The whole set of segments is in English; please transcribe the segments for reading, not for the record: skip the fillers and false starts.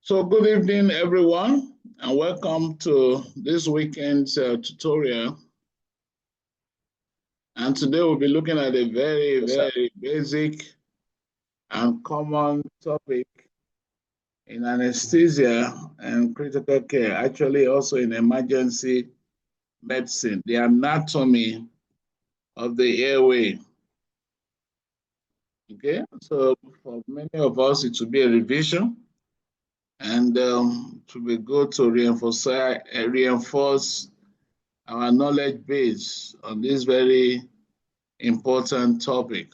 So good evening, everyone, and welcome to this weekend's tutorial. And today we'll be looking at a very basic and common topic in anesthesia and critical care, actually also in emergency medicine, the anatomy of the airway. Okay, so for many of us, it will be a revision. And it will be good to reinforce our knowledge base on this very important topic.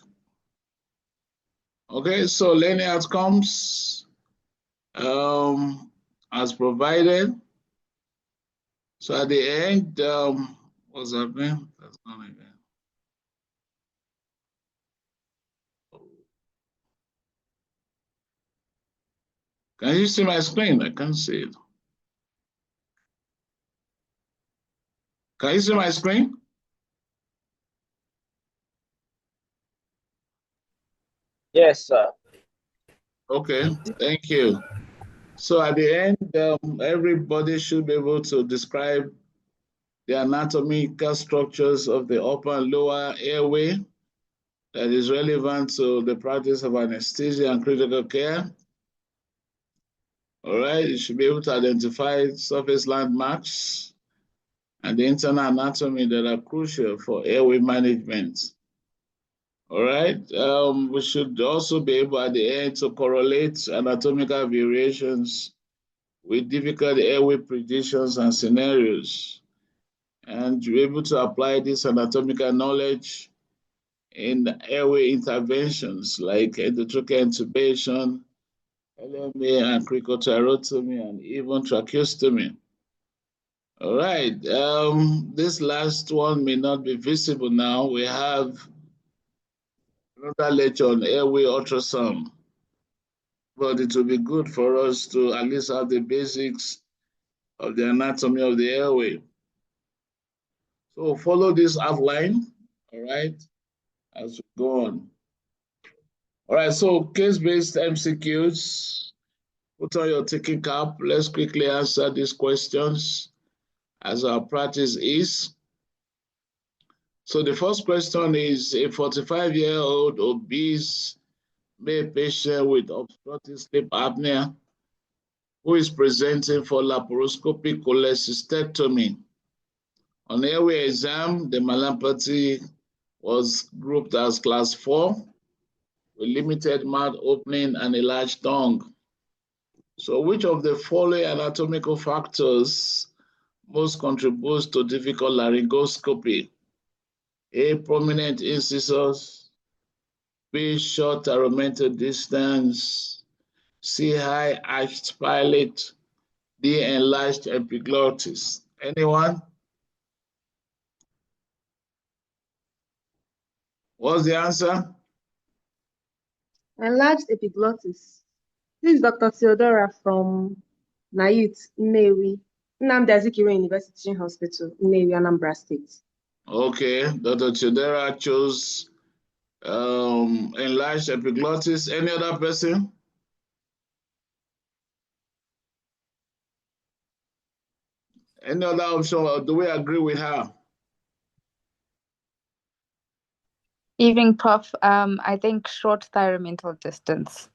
Okay, so learning outcomes as provided. So at the end, what's happening? That's gone again. Can you see my screen? I can't see it. Can you see my screen? Yes, sir. Okay, thank you. So at the end, everybody should be able to describe the anatomical structures of the upper and lower airway that is relevant to the practice of anesthesia and critical care. All right, you should be able to identify surface landmarks and the internal anatomy that are crucial for airway management. All right, we should also be able at the end to correlate anatomical variations with difficult airway predictions and scenarios, and be able to apply this anatomical knowledge in airway interventions like endotracheal intubation, LMA and cricotyrotomy, and even tracheostomy. All right, this last one may not be visible now. We have another lecture on airway ultrasound, but it will be good for us to at least have the basics of the anatomy of the airway. So follow this outline, all right, as we go on. All right, so case-based MCQs, put on your thinking cap. Let's quickly answer these questions as our practice is. So the first question is, a 45-year-old obese male patient with obstructive sleep apnea who is presenting for laparoscopic cholecystectomy. On airway exam, the myelopathy was grouped as class 4 with limited mouth opening and a large tongue. So which of the following anatomical factors most contributes to difficult laryngoscopy? A, prominent incisors, B, short aromated distance, C, high arched palate, D, enlarged epiglottis. Anyone? What's the answer? Enlarged epiglottis. This is Dr. Theodora from Nayut, Nnewi, Nnamdi Azikiwe University Hospital, Nnewi, Anambra State. Okay, Dr. Theodora chose enlarged epiglottis. Any other person? Any other option, or do we agree with her? Evening, Prof. I think short thyromental distance.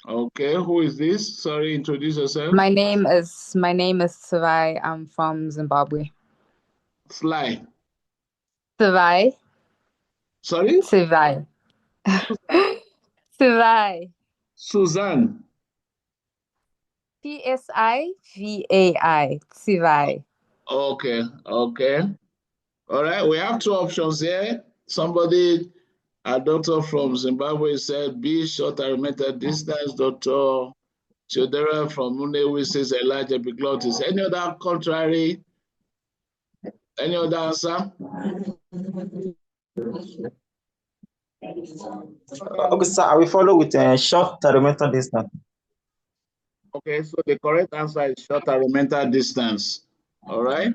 Okay, who is this? Sorry, introduce yourself. My name is Savai. I'm from Zimbabwe. Sly. Savai. Sorry? Savai. Savai. Suzanne. P-S-I-V-A-I. Savai. Okay, okay. All right, we have two options here. Somebody, a doctor from Zimbabwe said B, short aromated distance. Dr. Theodora from Nnewi says enlarged epiglottis. Any other contrary? Any other answer? Okay, sir, I will follow with a short thyromental distance. Okay, so the correct answer is short aromated distance. All right.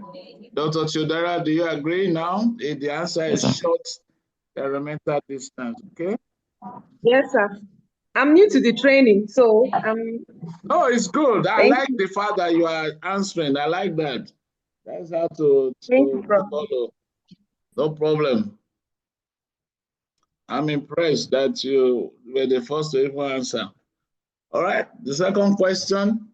Dr. Theodora, do you agree now? The answer is short thyromental distance, okay? Yes, sir. I'm new to the training, so Oh, it's good. I thank like you. the fact that you are answering. I like that. That's how to Thank you, Prof. follow. No problem. I'm impressed that you were the first to even answer. All right. The second question,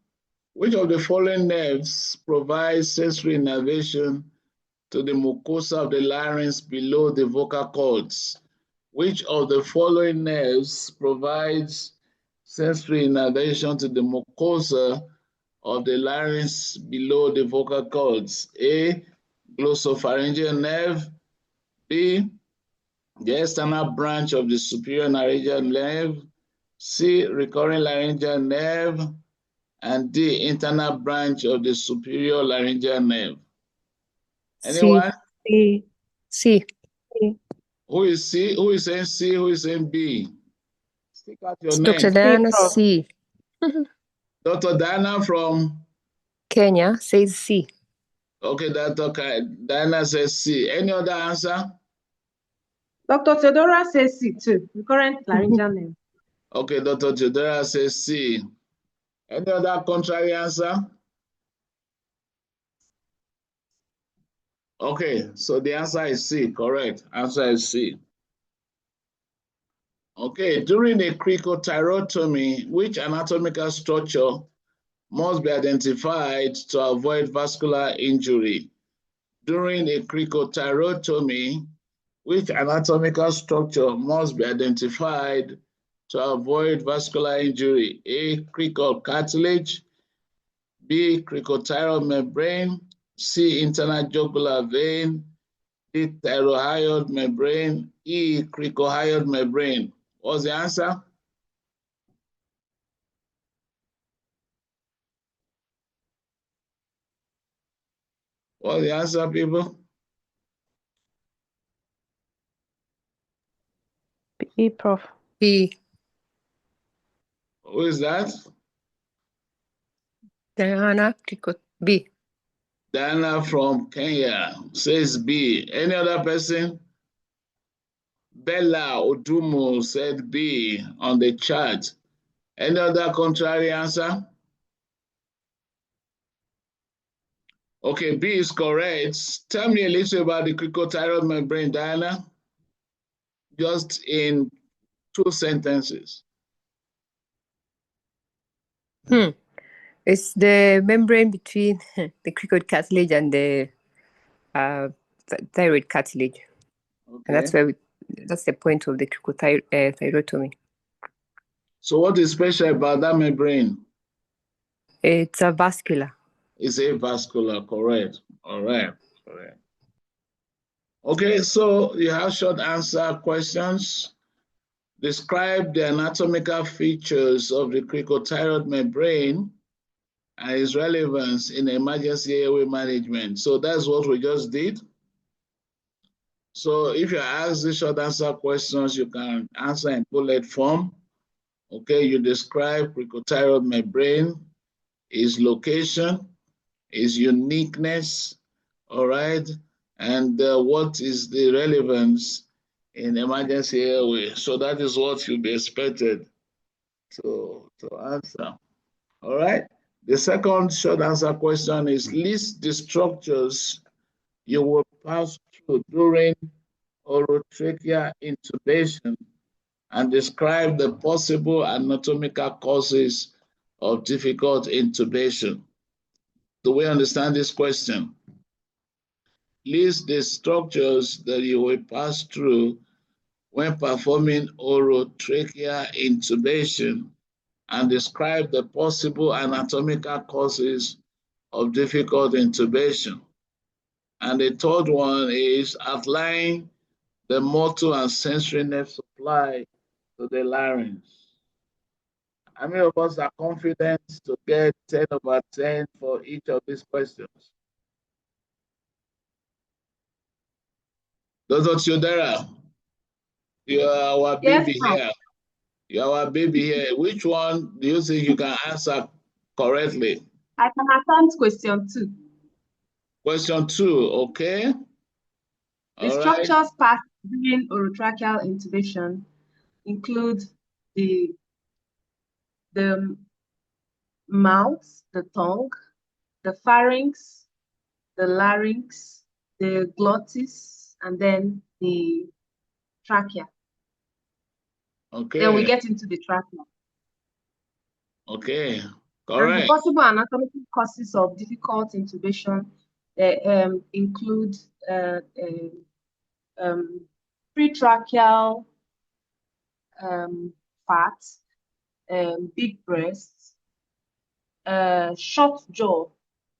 which of the following nerves provides sensory innervation to the mucosa of the larynx below the vocal cords? Which of the following nerves provides sensory innervation to the mucosa of the larynx below the vocal cords? A, glossopharyngeal nerve. B, the external branch of the superior laryngeal nerve. C, recurring laryngeal nerve. And D, internal branch of the superior laryngeal nerve. Anyone? C. C. Who is C? Who is saying C? Who is saying B? Stick out your Dr. name. Diana Prof. C. Dr. Diana from, Kenya says C. okay, Dr. Diana says C. Any other answer? Dr. Theodora says C too, recurrent laryngeal nerve. Okay, Dr. Theodora says C. Any other contrary answer? Okay, so the answer is C, correct. Answer is C. Okay, during a cricothyrotomy, which anatomical structure must be identified to avoid vascular injury? During a cricothyrotomy, which anatomical structure must be identified to avoid vascular injury? A, cricoid cartilage. B, cricothyroid membrane. C, internal jugular vein. D, thyroid membrane. E, cricohyoid membrane. What's the answer? What's the answer, people? B, Prof. B. Who is that? Diana B. Diana from Kenya says B. Any other person? Bella Odumo said B on the chart. Any other contrary answer? Okay, B is correct. Tell me a little about the cricothyroid membrane, Diana. Just in 2 sentences. It's the membrane between the cricoid cartilage and the thyroid cartilage. Okay. And that's the point of the cricothyrotomy. So what is special about that membrane? It's a vascular. It's avascular, correct. All right, correct. Okay, so you have short answer questions. Describe the anatomical features of the cricothyroid membrane and its relevance in emergency airway management. So that's what we just did. So if you ask these short answer questions, you can answer in bullet form. Okay, you describe cricothyroid membrane, its location, its uniqueness, all right, and what is the relevance in emergency airway. So that is what you'll be expected to answer. All right. The second short answer question is list the structures you will pass through during orotrachea intubation and describe the possible anatomical causes of difficult intubation. Do we understand this question? List the structures that you will pass through when performing orotrachea intubation and describe the possible anatomical causes of difficult intubation. And the third one is outline the motor and sensory nerve supply to the larynx. How many of us are confident to get 10 over 10 for each of these questions? Dr. Theodora, you are our baby here. You are our baby here. Which one do you think you can answer correctly? I can attempt question 2. Question 2, okay? The structures passed during orotracheal intubation include the the mouth, the tongue, the pharynx, the larynx, the glottis, and then the trachea. Okay. Then we get into the trachea. Okay. And Correct. the possible anatomical causes of difficult intubation include pretracheal fat, big breasts, short jaw,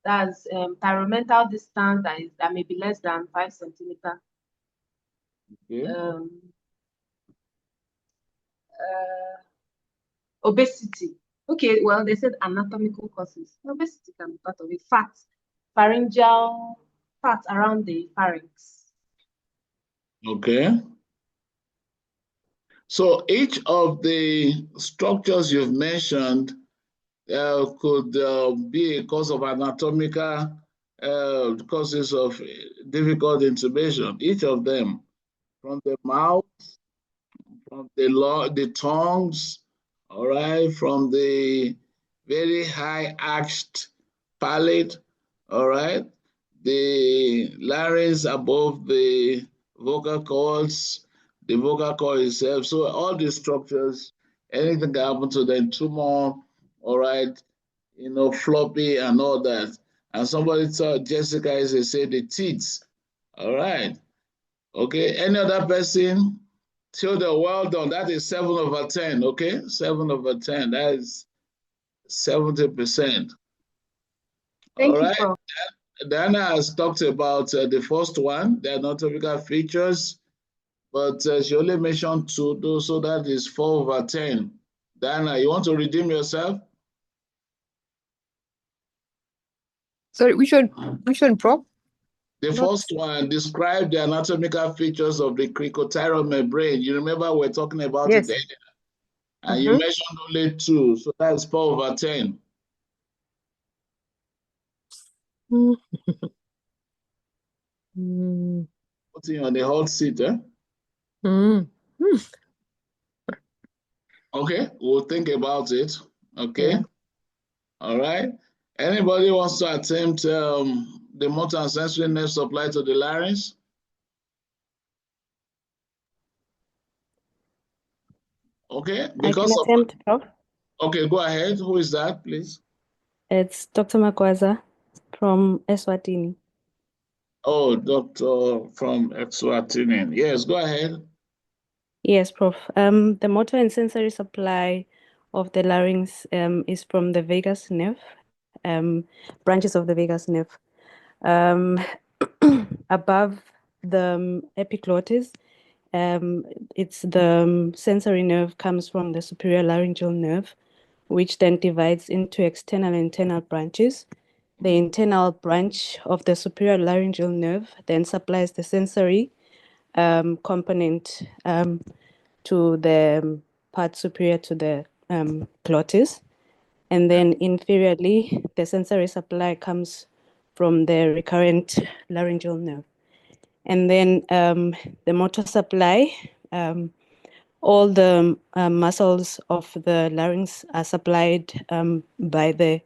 that's thyromental distance that may be less than 5 centimeters. Okay. Obesity. Okay, well, they said anatomical causes. Obesity can be part of it. Fat, pharyngeal fat around the pharynx. Okay. So each of the structures you've mentioned could be a cause of anatomical causes of difficult intubation. Each of them, from the mouth, from the tongues, all right, from the very high arched palate, all right, the larynx above the vocal cords, the vocal cord itself. So all these structures, anything can happen to them, tumor, all right, you know, floppy and all that. And somebody told Jessica is to say the teeth, all right. Okay, any other person? Theodore, well done. That is 7/10, okay? 7/10, that is 70%. Thank All you, right. Prof. Diana has talked about the first one, the anatomical features, but she only mentioned 2, so that is 4/10. Diana, you want to redeem yourself? Sorry, which one, Prof? The first one, describe the anatomical features of the cricothyroid membrane. You remember we're talking about Yes. it earlier, and you mentioned only 2, so that's 4/10. Putting you on the hot seat, eh? Okay, we'll think about it. Okay. Yeah. All right. Anybody wants to attempt the motor and sensory nerve supply to the larynx? Okay, I can attempt, Prof. Okay, go ahead. Who is that, please? It's Dr. Makwaza from Eswatini. Oh, doctor from Eswatini. Yes, go ahead. Yes, Prof. The motor and sensory supply of the larynx is from the vagus nerve, branches of the vagus nerve. Above the epiglottis, it's the sensory nerve comes from the superior laryngeal nerve, which then divides into external and internal branches. The internal branch of the superior laryngeal nerve then supplies the sensory component to the part superior to the glottis. And then inferiorly, the sensory supply comes from the recurrent laryngeal nerve. And then the motor supply, all the muscles of the larynx are supplied by the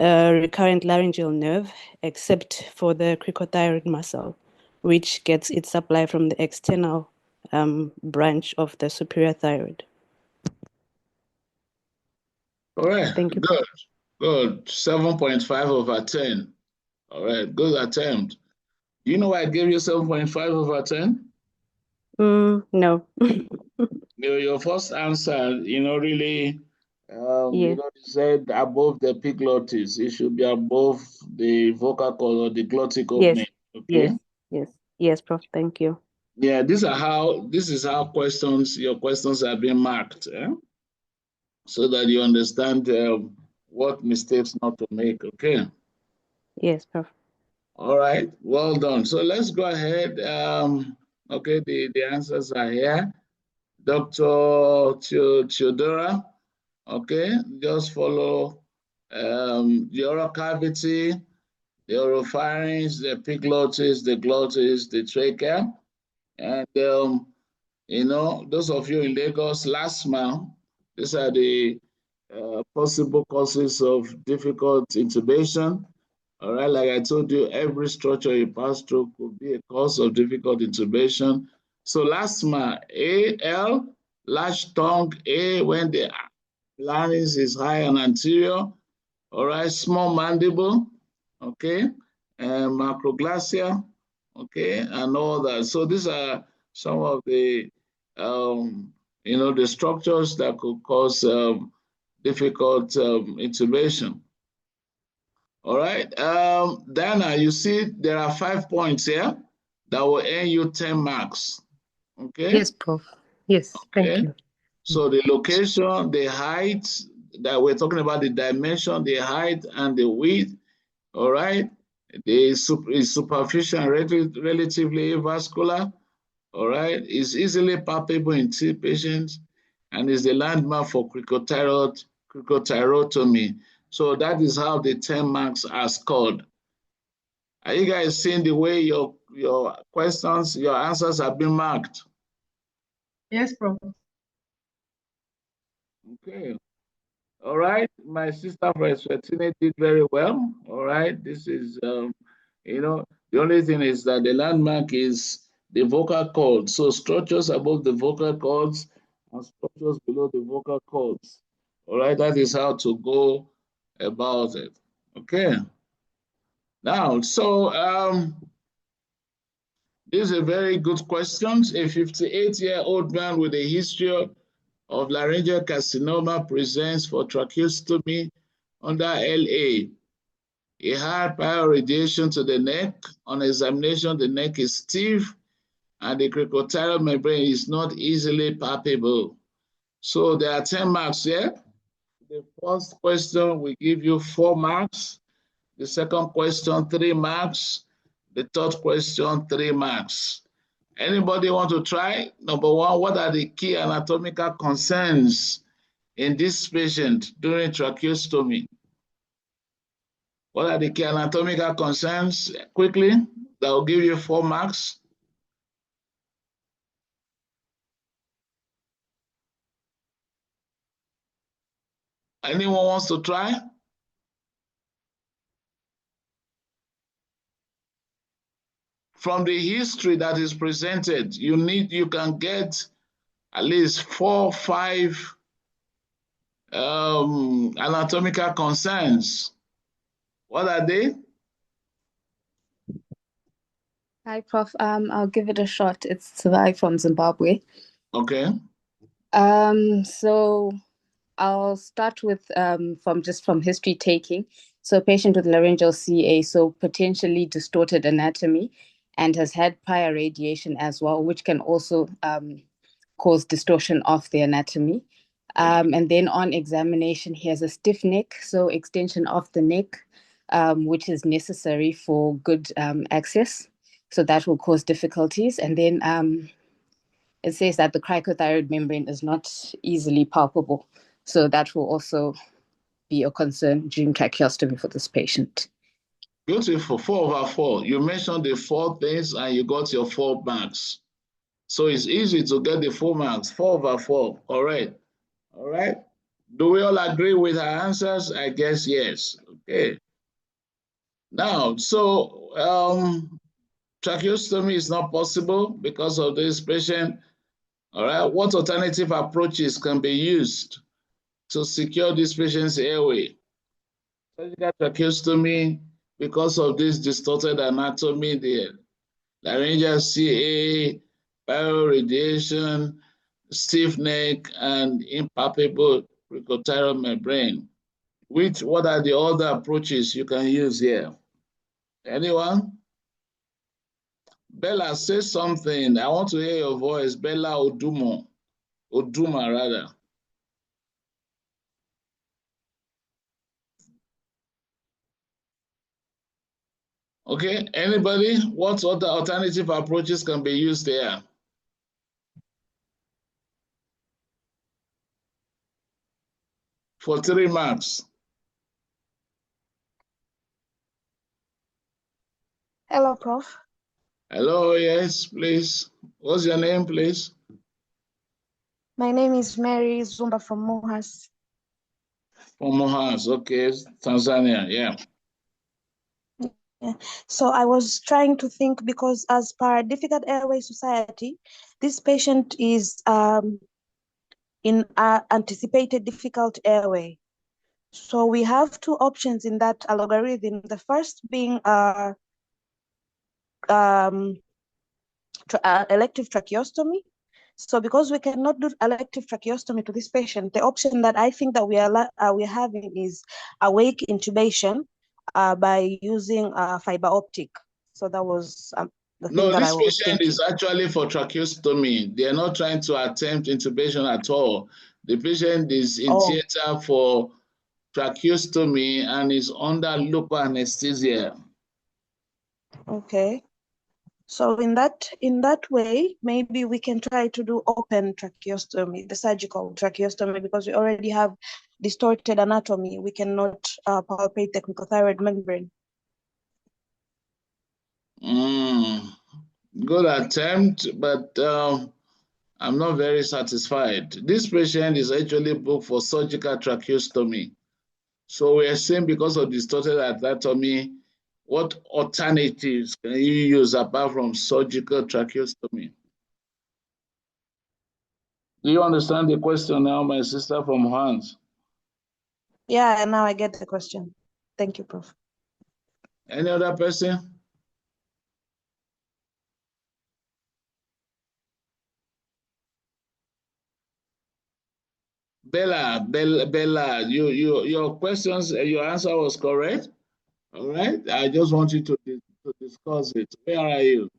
recurrent laryngeal nerve, except for the cricothyroid muscle, which gets its supply from the external branch of the superior thyroid. All right, Thank you. Good. 7.5/10. All right, good attempt. Do you know why I gave you 7.5/10? No. Your first answer, really, Yes. you said above the epiglottis. It should be above the vocal cord or the glottic opening. Okay. Yes, Prof. Thank you. Yeah, this is how your questions are being marked, so that you understand what mistakes not to make. Okay. Yes, Prof. All right. Well done. So let's go ahead. Okay, the answers are here. Dr. Theodora. Okay, just follow the oral cavity, the oropharynx, the epiglottis, the glottis, the trachea, and those of you in Lagos, last month, these are the possible causes of difficult intubation. All right, like I told you, every structure you pass through could be a cause of difficult intubation. So LASTMA, A-L, large tongue, A, when the larynx is high and anterior. All right, small mandible, okay, and macroglossia, okay, and all that. So these are some of the, the structures that could cause difficult intubation. All right, Dana, you see there are 5 points here that will earn you 10 marks, okay? Yes, Prof. Yes, okay. thank you. So the location, the height, that we're talking about the dimension, the height and the width, all right? The superficial and relatively avascular, all right? It's easily palpable in T patients and is the landmark for cricothyrotomy. So that is how the 10 marks are scored. Are you guys seeing the way your questions, your answers have been marked? Yes, Prof. Okay. All right. My sister Freswetine did very well. All right. This is, the only thing is that the landmark is the vocal cord. So structures above the vocal cords and structures below the vocal cords. All right. That is how to go about it. Okay. Now, so this is a very good question. A 58-year-old man with a history of laryngeal carcinoma presents for tracheostomy under LA. He had prior radiation to the neck. On examination, the neck is stiff and the cricothyroid membrane is not easily palpable. So there are 10 marks here. The first question will give you 4 marks. The second question, 3 marks. The third question, 3 marks. Anybody want to try? Number 1, what are the key anatomical concerns in this patient during tracheostomy? What are the key anatomical concerns? Quickly, that will give you 4 marks. Anyone wants to try? From the history that is presented, you can get at least 4 or 5 anatomical concerns. What are they? Hi, Prof. I'll give it a shot. It's Savai from Zimbabwe. Okay. So I'll start with from history taking. So patient with laryngeal CA, so potentially distorted anatomy, and has had prior radiation as well, which can also cause distortion of the anatomy. And then on examination, he has a stiff neck, so extension of the neck, which is necessary for good access. So that will cause difficulties. And then it says that the cricothyroid membrane is not easily palpable. So that will also be a concern during tracheostomy for this patient. Beautiful, 4/4. You mentioned the 4 things and you got your 4 marks. So it's easy to get the 4 marks, 4/4, correct. All right. Do we all agree with our answers? I guess yes. Okay. Now, so tracheostomy is not possible because of this patient. All right. What alternative approaches can be used to secure this patient's airway? Surgical tracheostomy, because of this distorted anatomy, the laryngeal CA, bioradiation, stiff neck, and impalpable cricothyroid membrane. What are the other approaches you can use here? Anyone? Bella, say something. I want to hear your voice. Bella Oduma rather. Okay, anybody? What other alternative approaches can be used there? For 3 marks. Hello, Prof. Hello, yes, please. What's your name, please? My name is Mary Zumba from Muhas. From Mohans, okay, Tanzania, yeah. Yeah. So I was trying to think, because as per Difficult Airway Society, this patient is in anticipated difficult airway. So we have two options in that algorithm. The first being elective tracheostomy. So because we cannot do elective tracheostomy to this patient, the option that I think that we're having is awake intubation by using fiber optic. So that was the thing that I was this patient thinking. is actually for tracheostomy. They are not trying to attempt intubation at all. The patient is in theater for tracheostomy and is under local anesthesia. Okay. So in that way, maybe we can try to do open tracheostomy, the surgical tracheostomy, because we already have distorted anatomy. We cannot palpate the cricothyroid membrane. Good attempt, but I'm not very satisfied. This patient is actually booked for surgical tracheostomy. So we are saying, because of distorted anatomy, what alternatives can you use apart from surgical tracheostomy? Do you understand the question now, my sister from Hans? Yeah, now I get the question. Thank you, Prof. Any other person? Bella, your questions, your answer was correct. All right. I just want you to discuss it. Where are you?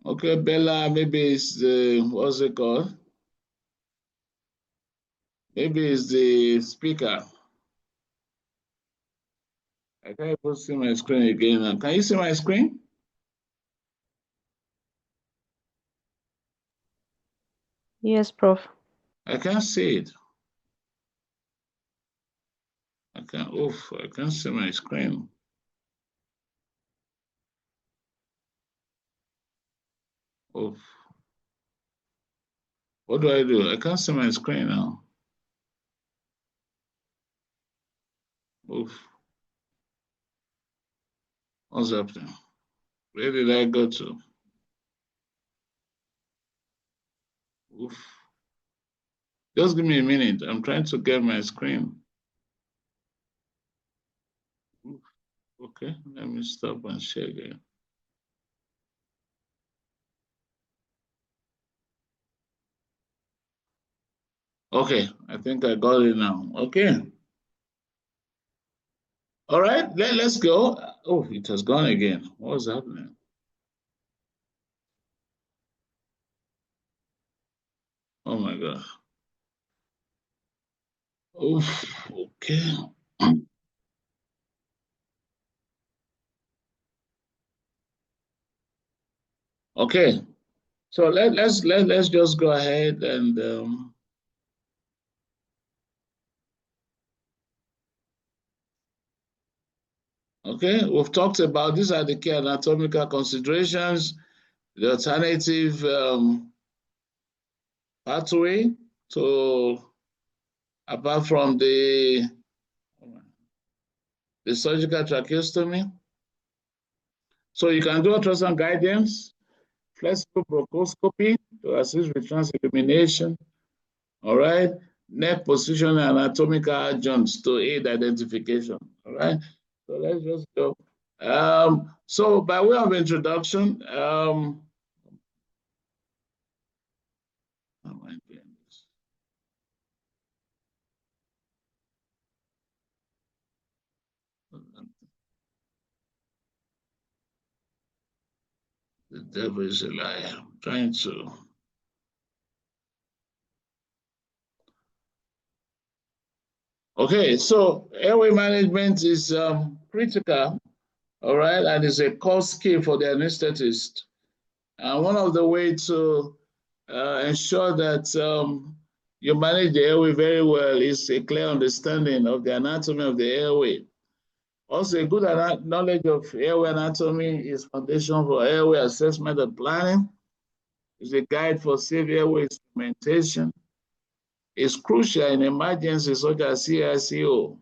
Okay, Bella, maybe it's the, what's it called? Maybe it's the speaker. I can't even see my screen again now. Can you see my screen? Yes, Prof. I can't see it. I can't see my screen. Oof. What do I do? I can't see my screen now. Oof. What's happening? Where did I go to? Oof. Just give me a minute. I'm trying to get my screen. Oof. Okay, let me stop and share again. Okay, I think I got it now. Okay. All right, let's go. Oh, it has gone again. What's happening? Oh my God. Oof, okay. Okay, so let's just go ahead and okay, we've talked about, these are the key anatomical considerations, the alternative pathway to, apart from the surgical tracheostomy. So you can do ultrasound guidance, flexible bronchoscopy to assist with transillumination, all right? Neck position and anatomical adjuncts to aid identification, all right? So let's just go. So by way of introduction, how am I doing this? The devil is a liar. I'm trying to. Okay, so airway management is critical, all right, and it's a core skill for the anesthetist. And one of the ways to ensure that you manage the airway very well is a clear understanding of the anatomy of the airway. Also, a good knowledge of airway anatomy is foundation for airway assessment and planning. is a guide for safe airway instrumentation. It's crucial in emergencies such as CICO.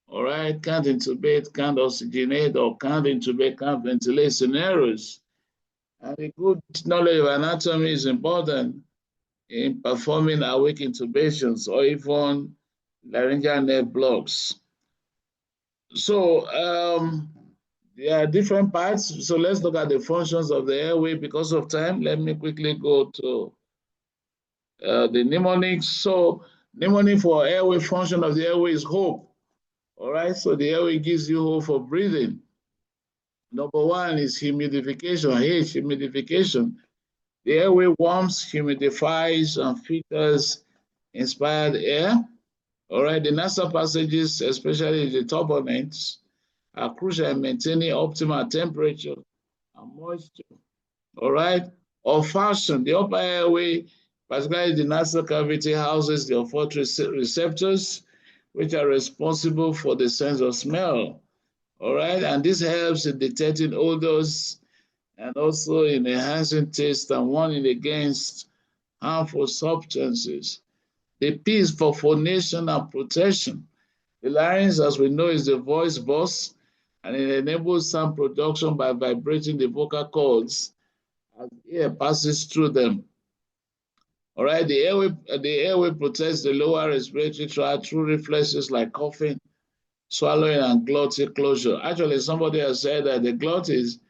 All right, can't intubate, can't oxygenate, or can't intubate, can't ventilate scenarios. And a good knowledge of anatomy is important in performing awake intubations or even laryngeal nerve blocks. So there are different parts. So let's look at the functions of the airway. Because of time, let me quickly go to the mnemonics. So mnemonic for airway function of the airway is hope. All right, so the airway gives you hope for breathing. Number one is humidification, H, humidification. The airway warms, humidifies, and filters inspired air. All right, the nasal passages, especially the turbinates, are crucial in maintaining optimal temperature and moisture. All right, olfaction, the upper airway, particularly the nasal cavity, houses the olfactory receptors, which are responsible for the sense of smell. All right, and this helps in detecting odors and also in enhancing taste and warning against harmful substances. The P is for phonation and protection. The larynx, as we know, is the voice box, and it enables sound production by vibrating the vocal cords as air passes through them. All right, the airway protects the lower respiratory tract through reflexes like coughing, swallowing, and glottic closure. Actually, somebody has said that the glottis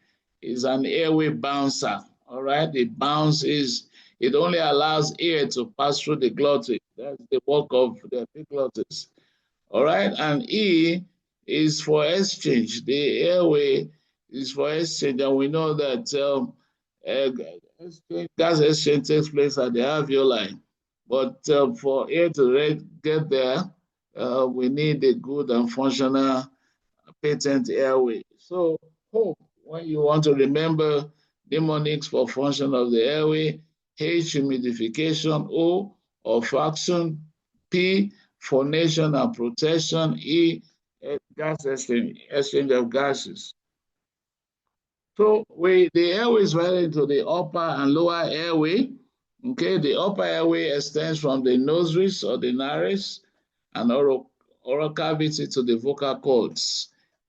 is an airway bouncer. All right, the bounce is, it only allows air to pass through the glottis. That's the work of the epiglottis. All right, and E is for exchange. The airway is for exchange, and we know that gas exchange takes place at the alveoli. But for air to get there, we need a good and functional patent airway. So hope, when you want to remember mnemonics for function of the airway, H, humidification, O, olfaction, P, phonation and protection, E, gas exchange of gases. So the airway is divided into the upper and lower airway. Okay, the upper airway extends from the nostrils or the nares and oral cavity to the vocal cords.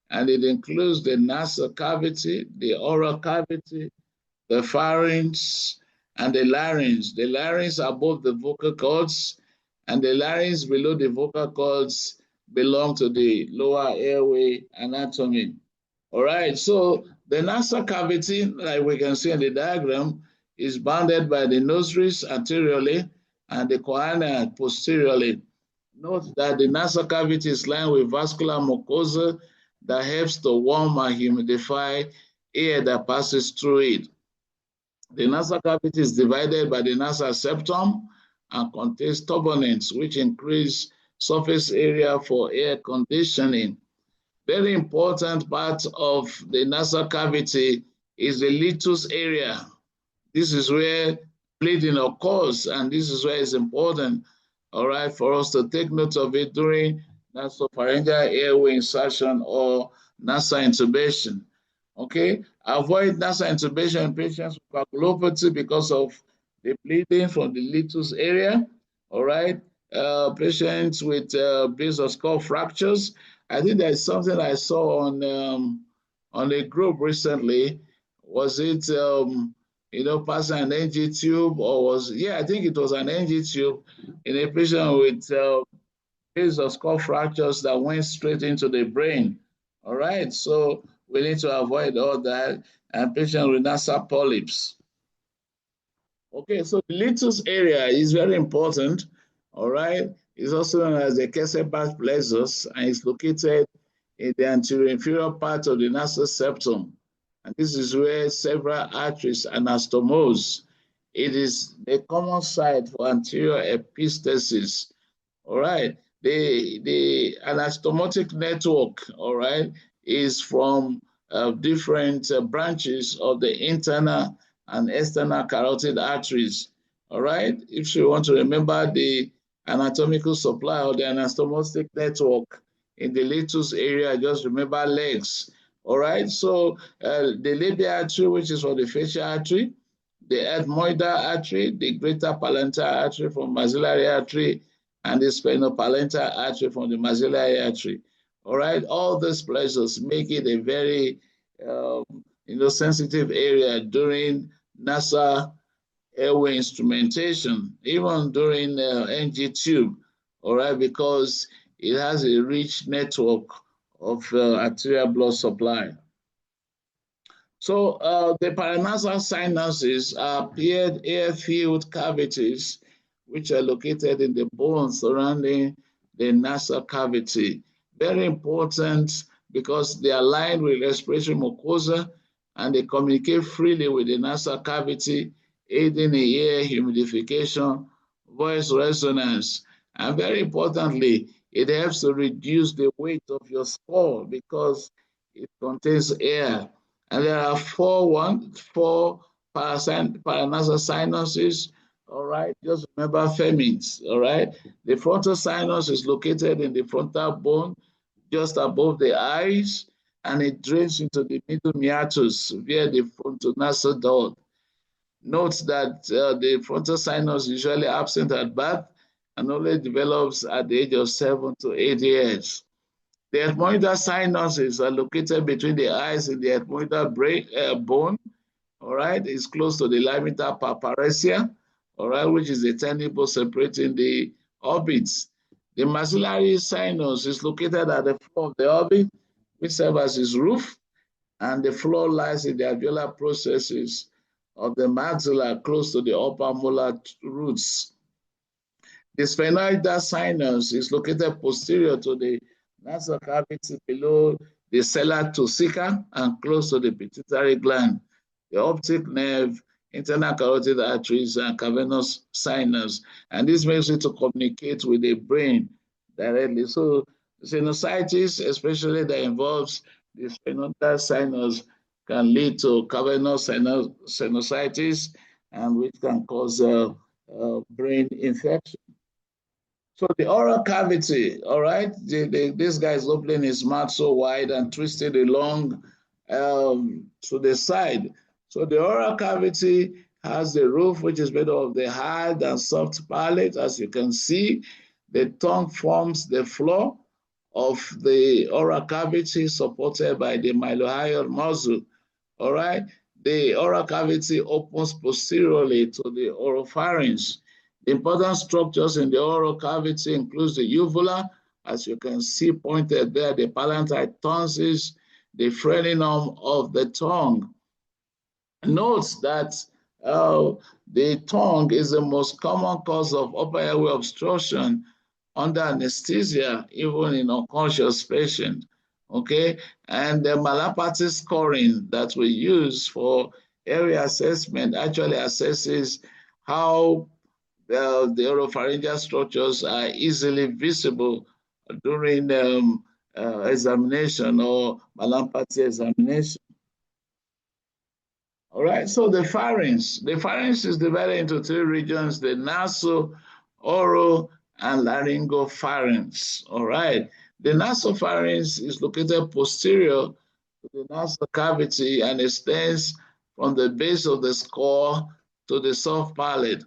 And it includes the nasal cavity, the oral cavity, the pharynx, and the larynx. The larynx above the vocal cords, and the larynx below the vocal cords belong to the lower airway anatomy. All right, so the nasal cavity, like we can see in the diagram, is bounded by the nostrils anteriorly and the choana posteriorly. Note that the nasal cavity is lined with vascular mucosa that helps to warm and humidify air that passes through it. The nasal cavity is divided by the nasal septum and contains turbinates, which increase surface area for air conditioning. Very important part of the nasal cavity is the litus area. This is where bleeding occurs, and this is where it's important, all right, for us to take note of it during nasopharyngeal airway insertion or nasal intubation. Okay, avoid nasal intubation in patients with coagulopathy because of the bleeding from the litus area. All right, patients with base of skull fractures. I think there's something I saw on a group recently. Was it passing an NG tube, or I think it was an NG tube in a patient with base of skull fractures that went straight into the brain. All right, so we need to avoid all that, and patients with nasal polyps. Okay, so the litus area is very important. All right, it's also known as the Kesselbach plexus, and it's located in the anterior inferior part of the nasal septum. And this is where several arteries anastomose. It is the common site for anterior epistaxis. All right, the anastomotic network, all right, is from different branches of the internal and external carotid arteries. All right, if you want to remember the anatomical supply of the anastomotic network in the litus area, just remember legs. All right, so the labial artery, which is for the facial artery, the ethmoidal artery, the greater palantar artery from maxillary artery, and the sphenopalantar artery from the maxillary artery. All right, all these pleasures make it a very sensitive area during nasal airway instrumentation, even during NG tube, all right, because it has a rich network of arterial blood supply. So the paranasal sinuses are paired air-filled cavities which are located in the bones surrounding the nasal cavity. Very important because they are lined with respiratory mucosa and they communicate freely with the nasal cavity, aiding in air humidification, voice resonance, and very importantly, it helps to reduce the weight of your skull because it contains air. And there are four paranasal sinuses, all right? Just remember Femins, all right? The frontal sinus is located in the frontal bone, just above the eyes, and it drains into the middle meatus via the frontonasal duct. Note that the frontal sinus is usually absent at birth and only develops at the age of 7 to 8 years. The ethmoidal sinuses are located between the eyes and the ethmoidal bone, all right? It's close to the limita paparesia, all right, which is the tiny bone separating the orbits. The maxillary sinus is located at the floor of the orbit, which serves as its roof, and the floor lies in the alveolar processes of the maxilla close to the upper molar roots. The sphenoidal sinus is located posterior to the nasal cavity below the sella tussica and close to the pituitary gland, the optic nerve, internal carotid arteries, and cavernous sinus. And this makes it to communicate with the brain directly. So sinusitis, especially that involves the sphenoidal sinus, can lead to cavernous sinusitis, and which can cause brain infection. So the oral cavity, all right, this guy is opening his mouth so wide and twisted along to the side. So the oral cavity has the roof, which is made of the hard and soft palate. As you can see, the tongue forms the floor of the oral cavity supported by the mylohyoid muscle, all right? The oral cavity opens posteriorly to the oropharynx. The important structures in the oral cavity includes the uvula, as you can see pointed there, the palatine tonsils, the frenulum of the tongue. Note that the tongue is the most common cause of upper airway obstruction under anesthesia, even in unconscious patients, okay? And the malapathy scoring that we use for airway assessment actually assesses how the oropharyngeal structures are easily visible during examination or malapathy examination. All right, so the pharynx is divided into three regions: the naso, oral, and laryngopharynx. All right, the nasopharynx is located posterior to the nasal cavity and extends from the base of the skull to the soft palate.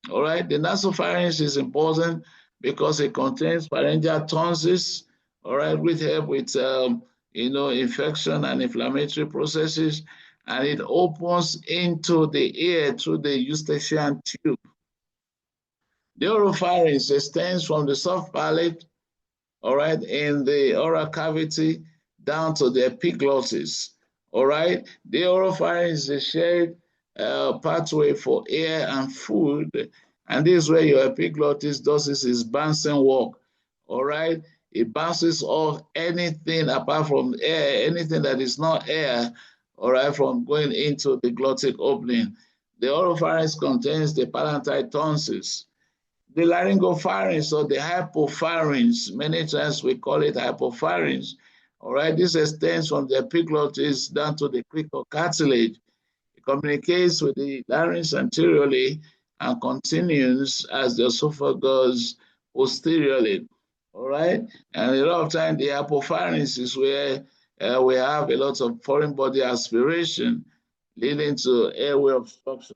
All right, the nasopharynx is important because it contains pharyngeal tonsils, all right, which help with infection and inflammatory processes, and it opens into the ear through the eustachian tube. The oropharynx extends from the soft palate, all right, in the oral cavity down to the epiglottis, all right? The oropharynx is a shared pathway for air and food, and this is where your epiglottis does its bouncing work, all right? It bounces off anything apart from air, anything that is not air, all right, from going into the glottic opening. The oropharynx contains the palatine tonsils. The laryngopharynx or the hypopharynx, many times we call it hypopharynx, all right? This extends from the epiglottis down to the cricoid cartilage. It communicates with the larynx anteriorly and continues as the esophagus posteriorly, all right? And a lot of times the hypopharynx is where we have a lot of foreign body aspiration leading to airway obstruction.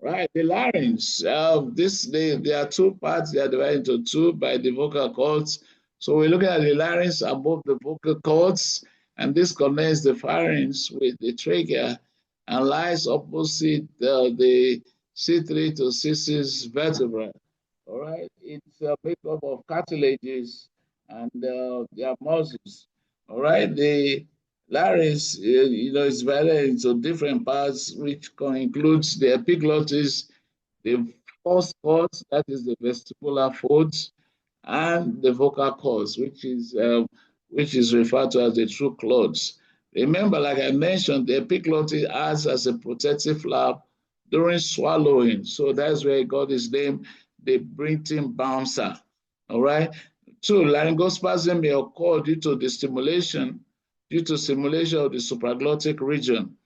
Right, the larynx. There are two parts. They are divided into two by the vocal cords. So we're looking at the larynx above the vocal cords, and this connects the pharynx with the trachea and lies opposite the C3 to C6 vertebra. All right, it's made up of cartilages and their muscles. All right, the larynx, is divided into different parts, which includes the epiglottis, the first cords, that is the vestibular folds, and the vocal cords, which is referred to as the true clods. Remember, like I mentioned, the epiglottis acts as a protective flap during swallowing. So that's where he got his name, the breathing bouncer. All right. Two, laryngospasm may occur due to stimulation of the supraglottic region.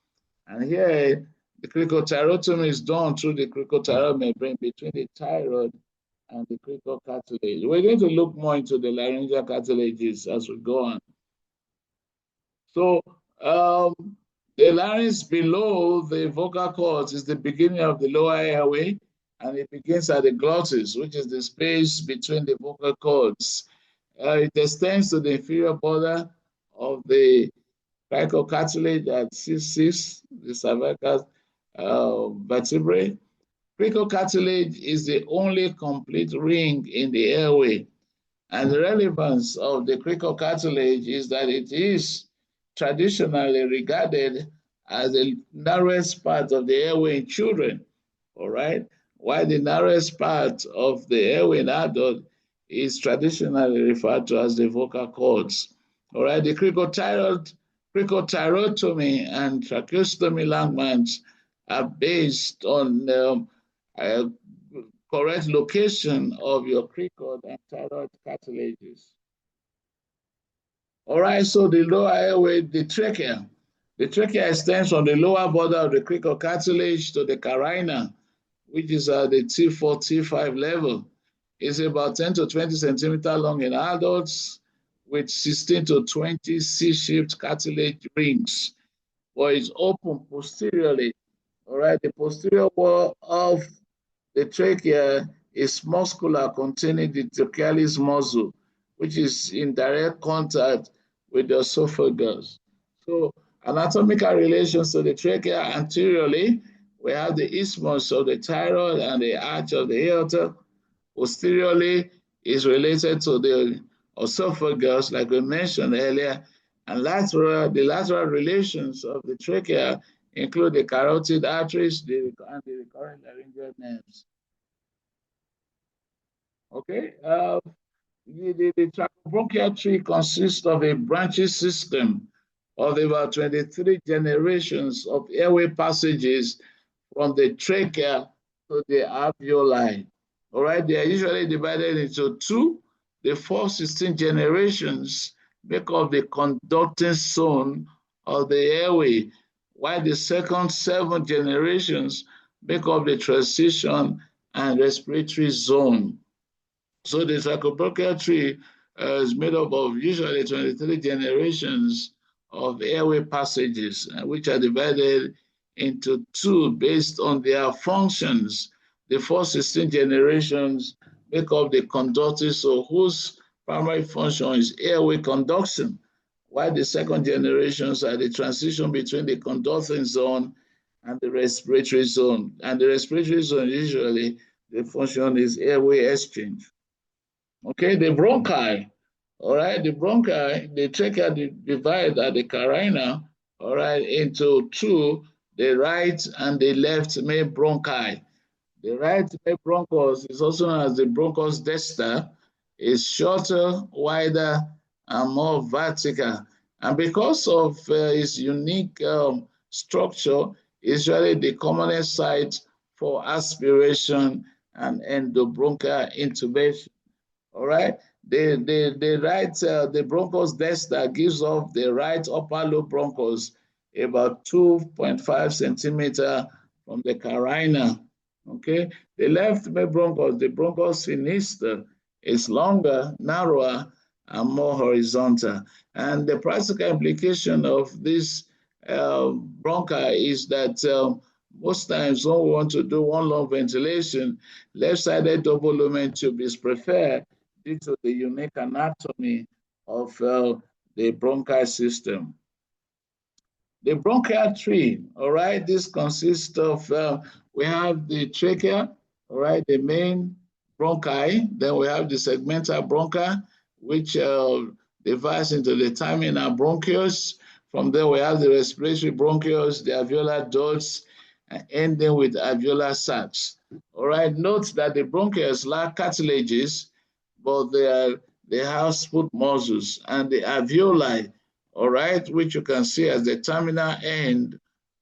And here, the cricothyrotomy is done through the cricothyroid membrane between the thyroid and the cricot cartilage. We're going to look more into the laryngeal cartilages as we go on. So the larynx below the vocal cords is the beginning of the lower airway, and it begins at the glottis, which is the space between the vocal cords. It extends to the inferior border of the cricocartilage at C6, the cervical vertebrae. Cricocartilage is the only complete ring in the airway. And the relevance of the cricocartilage is that it is traditionally regarded as the narrowest part of the airway in children, all right? While the narrowest part of the airway in adult is traditionally referred to as the vocal cords, all right? The cricothyrotomy and tracheostomy Langmans are based on correct location of your cricoid and thyroid cartilages. All right, so the lower airway, the trachea. The trachea extends from the lower border of the cricoid cartilage to the carina, which is at the T4, T5 level. It's about 10 to 20 centimeters long in adults with 16 to 20 C-shaped cartilage rings, but it's open posteriorly. All right, the posterior wall of the trachea is muscular, containing the trachealis muscle, which is in direct contact with the esophagus. So anatomical relations to the trachea: anteriorly, we have the isthmus of the thyroid and the arch of the aorta. Posteriorly is related to the esophagus, like we mentioned earlier. And the lateral relations of the trachea include the carotid arteries and the recurrent laryngeal nerves. Okay, the trachobronchial tree consists of a branching system of about 23 generations of airway passages from the trachea to the alveoli. All right, they are usually divided into two. The first 16 generations make up the conducting zone of the airway, while the second 7 generations make up the transition and respiratory zone. So the trachobronchial tree is made up of usually 23 generations of airway passages, which are divided into two based on their functions. The first 16 generations make up the conducting, so whose primary function is airway conduction, while the second generations are the transition between the conducting zone and the respiratory zone. And the respiratory zone, usually, the function is airway exchange. Okay, the bronchi, all right, the trachea divide at the carina, all right, into two, the right and the left main bronchi. The right main bronchus is also known as the bronchus dexter, is shorter, wider, and more vertical. And because of its unique structure, it's usually the commonest site for aspiration and endobronchial intubation. All right, the bronchus dexter gives off the right upper lobe bronchus about 2.5 centimeters from the carina. Okay, the left main bronchus, the bronchus sinister, is longer, narrower, and more horizontal. And the practical implication of this bronchi is that Most times when we want to do one lung ventilation, left-sided double lumen tube is preferred due to the unique anatomy of the bronchial system. The bronchial tree, all right, this consists of, we have the trachea, all right, the main bronchi, then we have the segmental bronchi, which divides into the terminal bronchioles. From there, we have the respiratory bronchioles, the alveolar ducts, ending with alveolar sacs. All right, note that the bronchioles lack cartilages, but they have smooth muscles, and the alveoli, all right, which you can see as the terminal end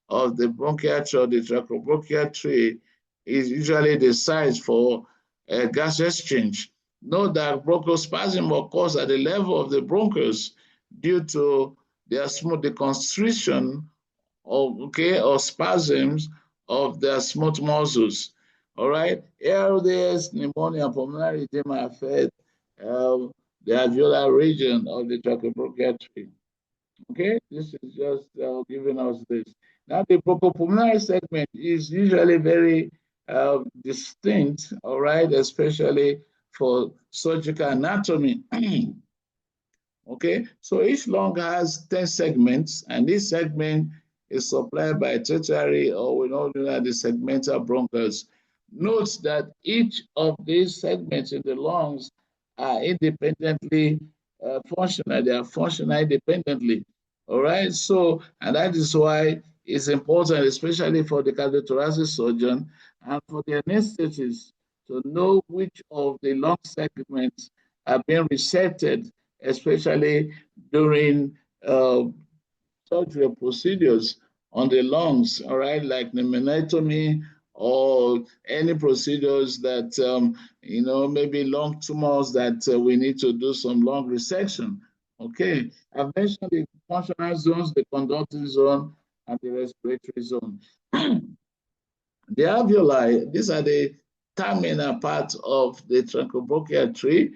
of the bronchial tree or the trachobronchial tree, is usually the size for gas exchange. Note that bronchospasm occurs at the level of the bronchus due to their smooth constriction or spasms of their smooth muscles. All right, ARDS, pneumonia, pulmonary edema affect the alveolar region of the trachobronchial tree. Okay, this is just giving us this. Now, the bronchopulmonary segment is usually very distinct, all right, especially for surgical anatomy. Okay, so each lung has 10 segments, and this segment is supplied by tertiary, or we know that the segmental bronchus. Note that each of these segments in the lungs are independently functional. They are functional independently. All right, so, and that is why it's important, especially for the cardiothoracic surgeon and for the anesthetist, to know which of the lung segments are being resected, especially during surgery procedures on the lungs, all right, like pneumotomy or any procedures that, maybe lung tumors that we need to do some lung resection. Okay, I've mentioned the functional zones, the conducting zone, and the respiratory zone. The alveoli, these are the terminal part of the trachobronchial tree.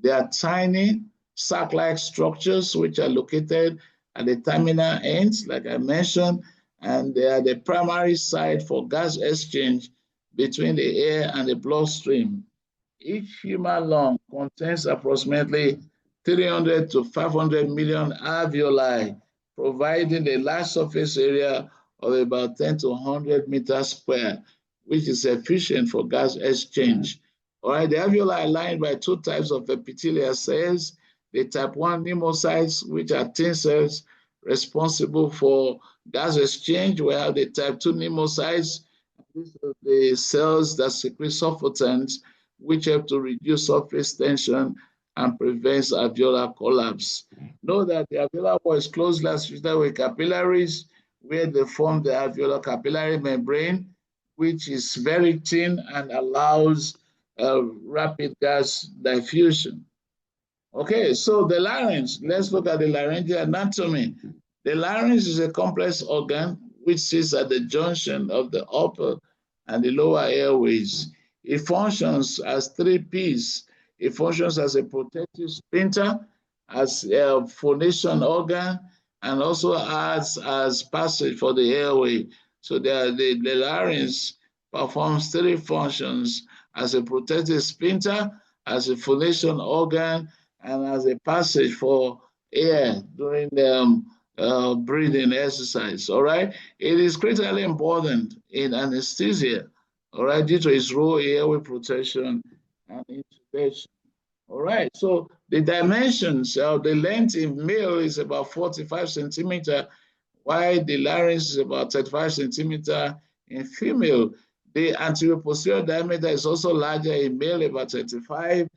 They are tiny sac-like structures which are located at the terminal ends, like I mentioned, and they are the primary site for gas exchange between the air and the bloodstream. Each human lung contains approximately 300 to 500 million alveoli, providing a large surface area of about 10 to 100 meters square, which is efficient for gas exchange. All right, the alveoli are lined by two types of epithelial cells, the type 1 pneumocytes, which are thin cells responsible for gas exchange. We have the type 2 pneumocytes. These are the cells that secrete surfactants, which help to reduce surface tension and prevents alveolar collapse. Know that the alveolar wall is closely associated with capillaries, where they form the alveolar capillary membrane, which is very thin and allows rapid gas diffusion. Okay, so the larynx, let's look at the laryngeal anatomy. The larynx is a complex organ which sits at the junction of the upper and the lower airways. It functions as three P's. It functions as a protective sphincter, as a phonation organ, and also acts as passage for the airway. So the larynx performs three functions: as a protective sphincter, as a phonation organ, and as a passage for air during the breathing exercise. All right, it is critically important in anesthesia, all right, due to its role in airway protection and intubation. All right, so the dimensions of the length in male is about 45 centimeter, while the larynx is about 35 centimeter in female. The anterior posterior diameter is also larger in male, about 35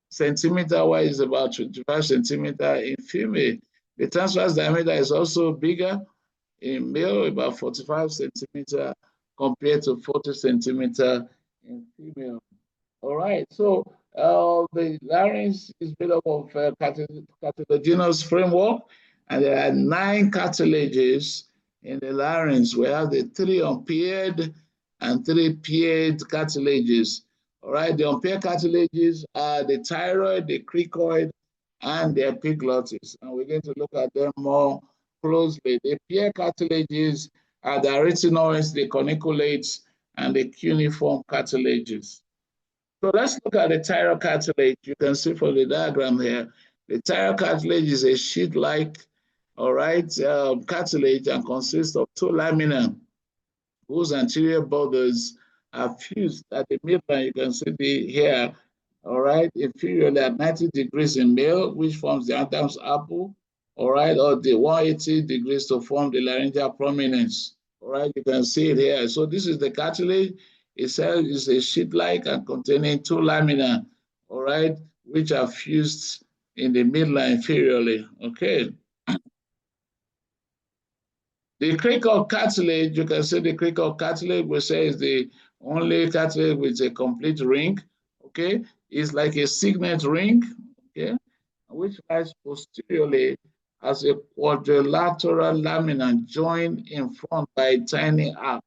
centimeter, while it's about 25 centimeter in female. The transverse diameter is also bigger in male, about 45 centimeter compared to 40 centimeter in female. All right, so the larynx is made up of cartilaginous framework, and there are 9 cartilages in the larynx. We have the 3 unpaired and 3 paired cartilages. All right, the unpaired cartilages are the thyroid, the cricoid, and the epiglottis, and we're going to look at them more closely. The paired cartilages The arytenoids, the corniculates, and the cuneiform cartilages. So let's look at the thyrocartilage. You can see from the diagram here, the thyrocartilage is a sheet-like, all right, cartilage and consists of two lamina whose anterior borders are fused at the midline. You can see the hair, all right, inferiorly at 90 degrees in male, which forms the Adam's apple, all right, or the 180 degrees to form the laryngeal prominence. All right, you can see it here. So this is the cartilage. Itself is a sheet-like and containing two lamina, all right, which are fused in the midline inferiorly. Okay. The cricoid cartilage, you can see the cricoid cartilage, we say is the only cartilage with a complete ring. Okay, it's like a signet ring. Okay, which lies posteriorly as a quadrilateral lamina joined in front by a tiny arc.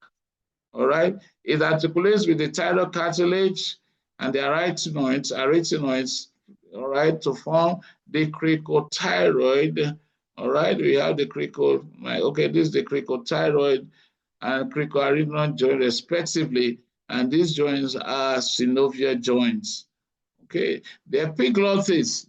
All right, it articulates with the thyroid cartilage and the arytenoids, all right, to form the cricothyroid. All right, we have the okay, this is the cricothyroid and cricoarytenoid joint respectively, and these joints are synovial joints. Okay, the epiglottis,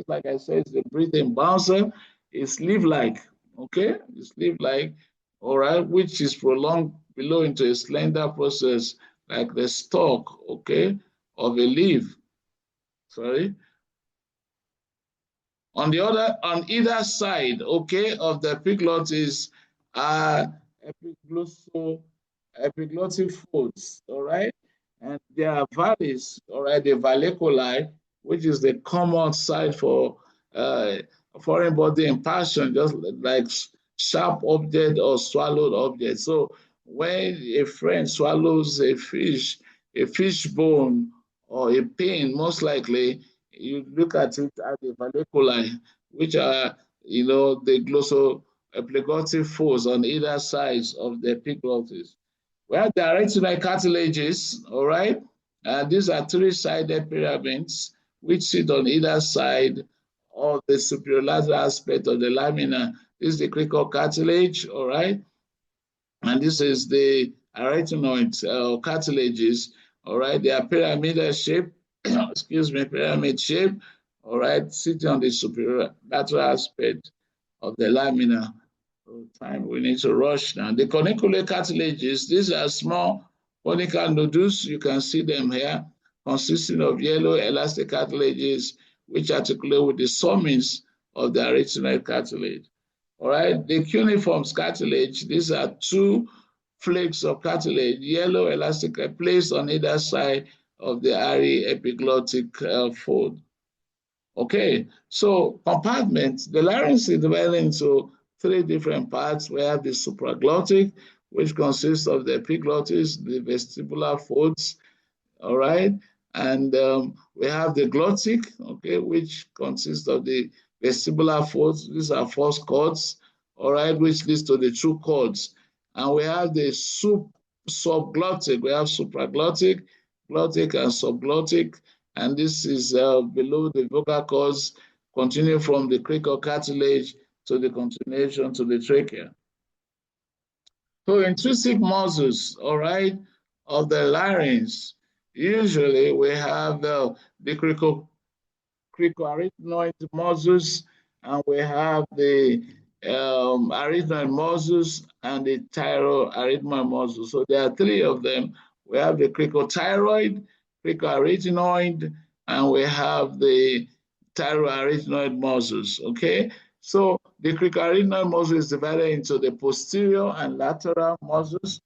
like I said, is the breathing bouncer. It's leaf-like, okay? It's leaf-like, all right, which is prolonged below into a slender process like the stalk, okay, of a leaf. Sorry. On either side, okay, of the epiglottis are epiglottic folds, all right? And there are valleys, all right, the valleculi, which is the common site for foreign body impulsion, just like sharp object or swallowed object. So when a friend swallows a fish bone or a pin, most likely you look at it at the valleculi, which are, you know, the glossoepiglottic folds on either sides of the epiglottis. We have the arytenoid cartilages, all right? These are three-sided pyramids which sit on either side of the superolateral aspect of the lamina. This is the cricoid cartilage, all right? And this is the arytenoid cartilages, all right? They are pyramidal shape, excuse me, pyramid shape, all right, sitting on the superolateral aspect of the lamina. Time, we need to rush now. The corniculate cartilages, these are small conical nodules. You can see them here, consisting of yellow elastic cartilages, which articulate with the summits of the arytenoid cartilage. All right, the cuneiform cartilage, these are two flakes of cartilage, yellow elastic, placed on either side of the epiglottic fold. Okay, so compartments, the larynx is divided into three different parts. We have the supraglottic, which consists of the epiglottis, the vestibular folds, all right? And we have the glottic, okay, which consists of the vestibular folds. These are false cords, all right, which leads to the true cords. And we have the subglottic. We have supraglottic, glottic, and subglottic. And this is below the vocal cords, continue from the cricoid cartilage to the continuation to the trachea. So intrinsic muscles, all right, of the larynx, usually we have the cricoarytenoid muscles, and we have the arytenoid muscles and the thyroarytenoid muscles. So there are three of them. We have the cricothyroid, cricoarytenoid, and we have the thyroarytenoid muscles, okay? So the cricoarytenoid muscle is divided into the posterior and lateral muscles.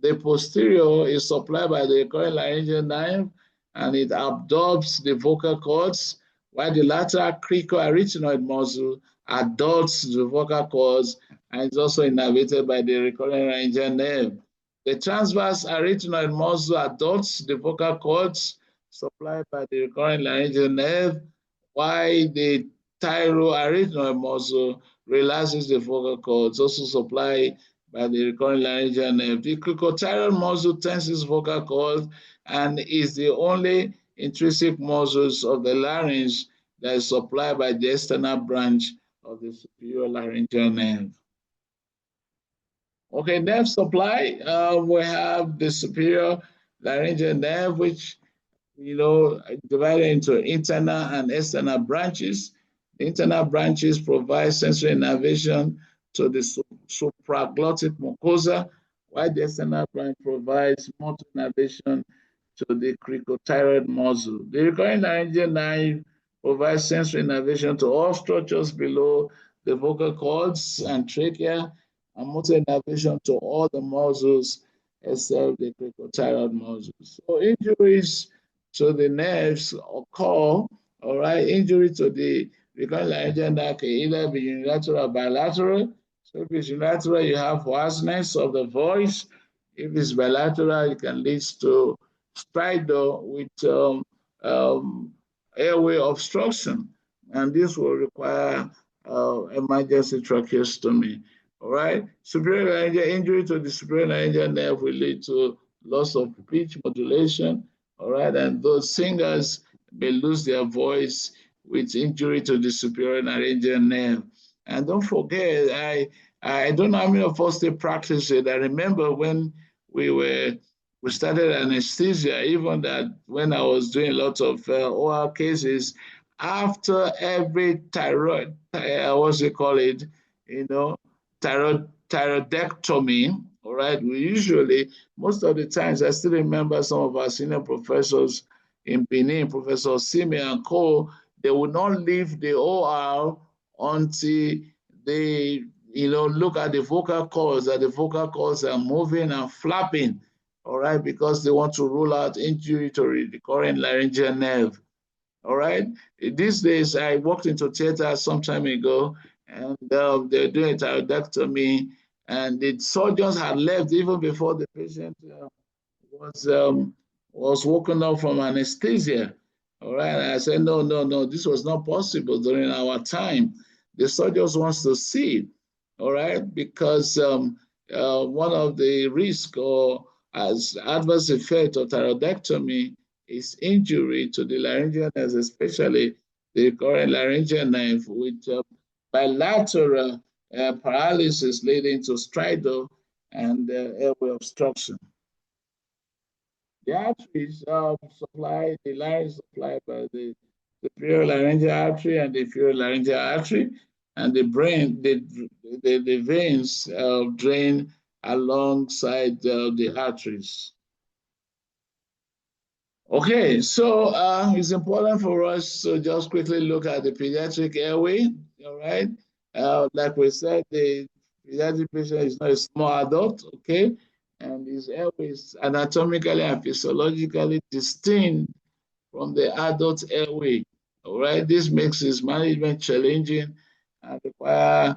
The posterior is supplied by the recurrent laryngeal nerve, and it absorbs the vocal cords, while the lateral cricoarytenoid muscle adducts the vocal cords and is also innervated by the recurrent laryngeal nerve. The transverse arytenoid muscle adducts the vocal cords supplied by the recurrent laryngeal nerve, while the thyroarytenoid muscle relaxes the vocal cords, also supplied by the recurrent laryngeal nerve. The cricothyroid muscle tenses vocal cords and is the only intrinsic muscles of the larynx that is supplied by the external branch of the superior laryngeal nerve. Okay, nerve supply. We have the superior laryngeal nerve, which divided into internal and external branches. The internal branches provide sensory innervation to the supraglottic mucosa, while the external branch provides motor innervation to the cricothyroid muscle. The recurrent laryngeal nerve provides sensory innervation to all structures below the vocal cords and trachea, and motor innervation to all the muscles except the cricothyroid muscles. So injuries to the nerves occur, all right? Injury to the recurrent laryngeal nerve can either be unilateral or bilateral. So if it's unilateral, you have hoarseness of the voice. If it's bilateral, it can lead to stridor with airway obstruction, and this will require emergency tracheostomy. All right, superior laryngeal injury to the superior laryngeal nerve will lead to loss of pitch modulation. All right, and those singers may lose their voice with injury to the superior laryngeal nerve. And don't forget, I don't know how many of us still practice it. I remember when we started anesthesia, even that when I was doing lots of OR cases, after every thyroid, what's it call it, thyroidectomy, all right, we usually, most of the times, I still remember some of our senior professors in Benin, Professor Simi and Co., they would not leave the OR until they look at the vocal cords, that the vocal cords are moving and flapping, all right, because they want to rule out injury to the recurrent laryngeal nerve, all right? These days, I walked into theater some time ago, and they're doing a thyroidectomy, and the surgeons had left even before the patient was woken up from anesthesia, all right? And I said, no, this was not possible during our time. The surgeon wants to see, all right, because one of the risks or as adverse effect of thyroidectomy is injury to the laryngeal nerves, especially the recurrent laryngeal nerve, with bilateral paralysis leading to stridor and airway obstruction. The arteries supply the larynx supplied by the superior laryngeal artery and the inferior laryngeal artery, and the brain, the veins drain alongside the arteries. Okay, so it's important for us to just quickly look at the pediatric airway, all right? Like we said, the pediatric patient is not a small adult, okay? And his airway is anatomically and physiologically distinct from the adult airway, all right? This makes his management challenging and require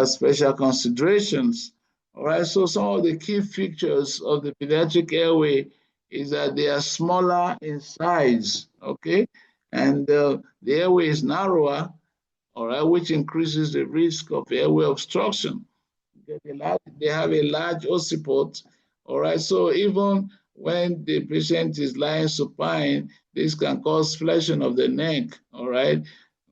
special considerations, all right? So some of the key features of the pediatric airway is that they are smaller in size, okay? And the airway is narrower, all right, which increases the risk of airway obstruction. They have a large occiput, all right? So even when the patient is lying supine, this can cause flexing of the neck, all right?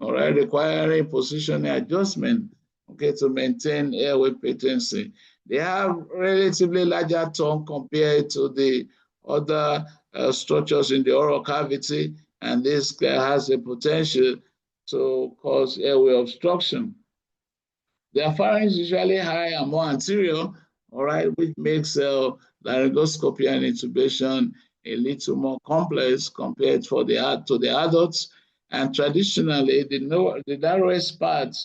All right, requiring positioning adjustment, okay, to maintain airway patency. They have relatively larger tongue compared to the other structures in the oral cavity, and this has a potential to cause airway obstruction. Their pharynx is usually high and more anterior, all right, which makes laryngoscopy and intubation a little more complex compared to the adults. And traditionally, the narrowest part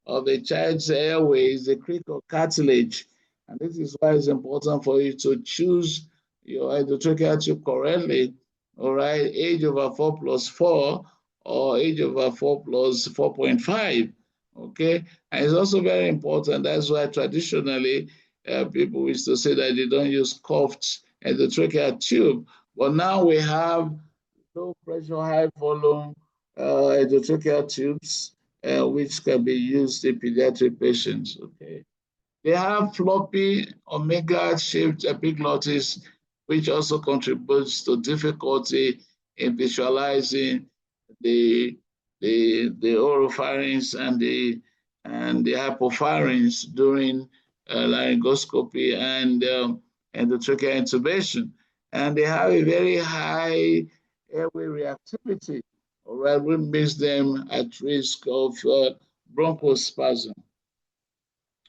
of a child's airway is the cricocartilage. And this is why it's important for you to choose your endotracheal tube correctly, all right, age over 4+4 or age over 4 plus 4.5, okay? And it's also very important, that's why traditionally people used to say that they don't use cuffed endotracheal tube, but now we have low pressure, high volume endotracheal tubes, which can be used in pediatric patients, okay? They have floppy omega-shaped epiglottis, which also contributes to difficulty in visualizing the oropharynx and the hypopharynx during laryngoscopy and endotracheal intubation. And they have a very high airway reactivity, all right, which makes them at risk of bronchospasm.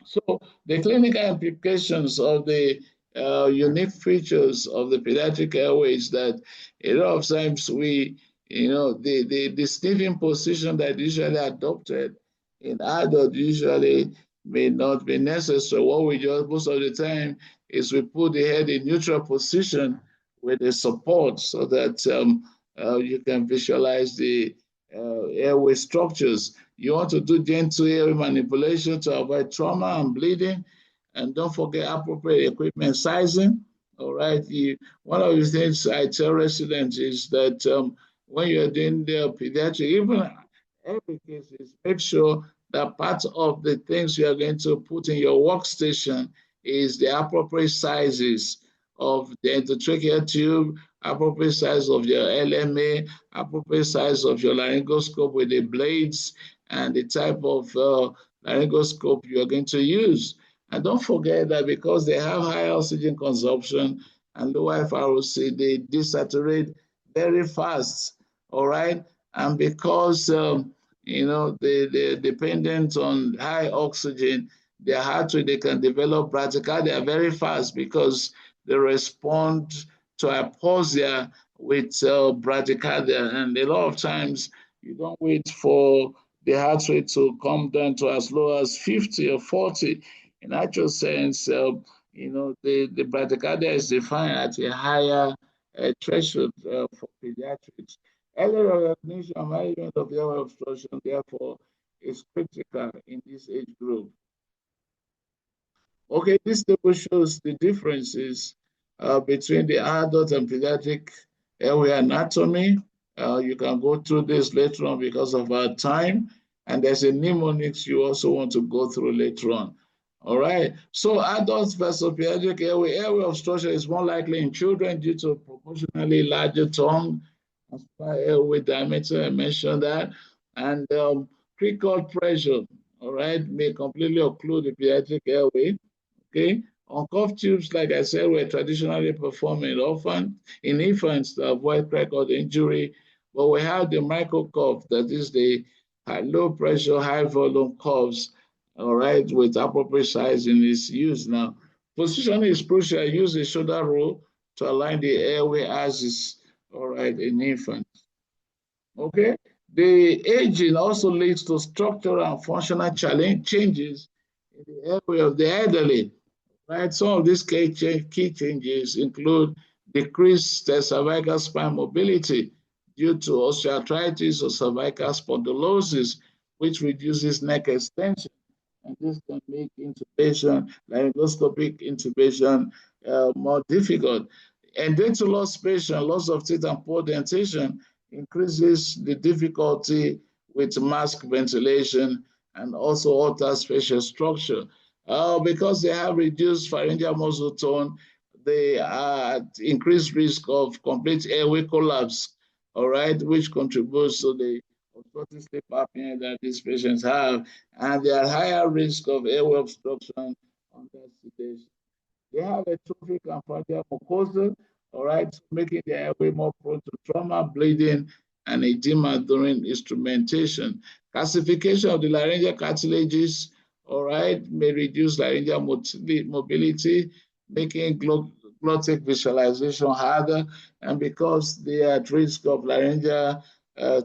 So the clinical implications of the unique features of the pediatric airway is that a lot of times the sniffing position that usually adopted in adult usually may not be necessary. What we do most of the time is we put the head in neutral position with the support so that you can visualize the airway structures. You want to do gentle airway manipulation to avoid trauma and bleeding. And don't forget appropriate equipment sizing. All right. One of the things I tell residents is that when you're doing the pediatric, even every case, is make sure that part of the things you are going to put in your workstation is the appropriate sizes of the endotracheal tube, appropriate size of your LMA, appropriate size of your laryngoscope with the blades, and the type of laryngoscope you are going to use. And don't forget that because they have high oxygen consumption and low FROC, they desaturate very fast, all right? And because, they're dependent on high oxygen, their heart rate, they can develop bradycardia very fast because they respond to hypoxia with bradycardia. And a lot of times, you don't wait for the heart rate to come down to as low as 50 or 40. In actual sense, the bradycardia is defined at a higher threshold for pediatrics. Early recognition and management of airway obstruction, therefore, is critical in this age group. Okay, this table shows the differences between the adult and pediatric airway anatomy. You can go through this later on because of our time. And there's a mnemonics you also want to go through later on. All right. So adults versus pediatric airway. Airway obstruction is more likely in children due to proportionally larger tongue and smaller airway diameter. I mentioned that. And cricoid pressure, all right, may completely occlude the pediatric airway. Okay. On-cuff tubes, like I said, were traditionally performed in infants to avoid cricoid injury. But we have the microcuff, that is the low pressure, high volume cuffs, all right, with appropriate sizing is used now. Positioning is crucial. Use the shoulder roll to align the airway axis, all right, in infants. Okay. The aging also leads to structural and functional changes in the airway of the elderly. Right, some of these key changes include decreased cervical spine mobility due to osteoarthritis or cervical spondylosis, which reduces neck extension. And this can make intubation, laryngoscopic intubation, more difficult. And dental loss patient, loss of teeth and poor dentation increases the difficulty with mask ventilation and also alters facial structure. Because they have reduced pharyngeal muscle tone, they are at increased risk of complete airway collapse, all right, which contributes to the obstructive sleep apnea that these patients have, and they are higher risk of airway obstruction under sedation. They have atrophic and fragile mucosa, all right, making the airway more prone to trauma, bleeding, and edema during instrumentation. Calcification of the laryngeal cartilages, all right, may reduce laryngeal mobility, making glottic visualization harder, and because they are at risk of laryngeal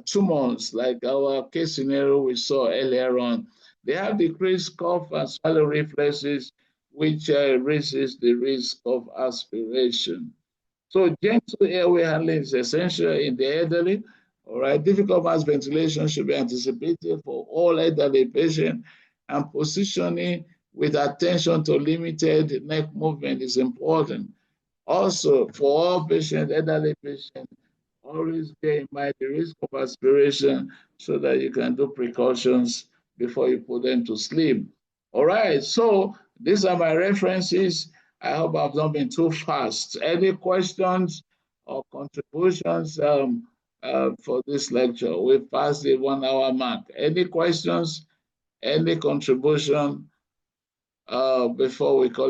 tumors, like our case scenario we saw earlier on. They have decreased cough and swallow reflexes, which raises the risk of aspiration. So gentle airway handling is essential in the elderly. All right, difficult mask ventilation should be anticipated for all elderly patients, and positioning with attention to limited neck movement is important. Also, for all patients, elderly patients, always bear in mind the risk of aspiration so that you can do precautions before you put them to sleep. All right, so these are my references. I hope I've not been too fast. Any questions or contributions for this lecture? We've passed the 1 hour mark. Any questions? Any contribution? before we call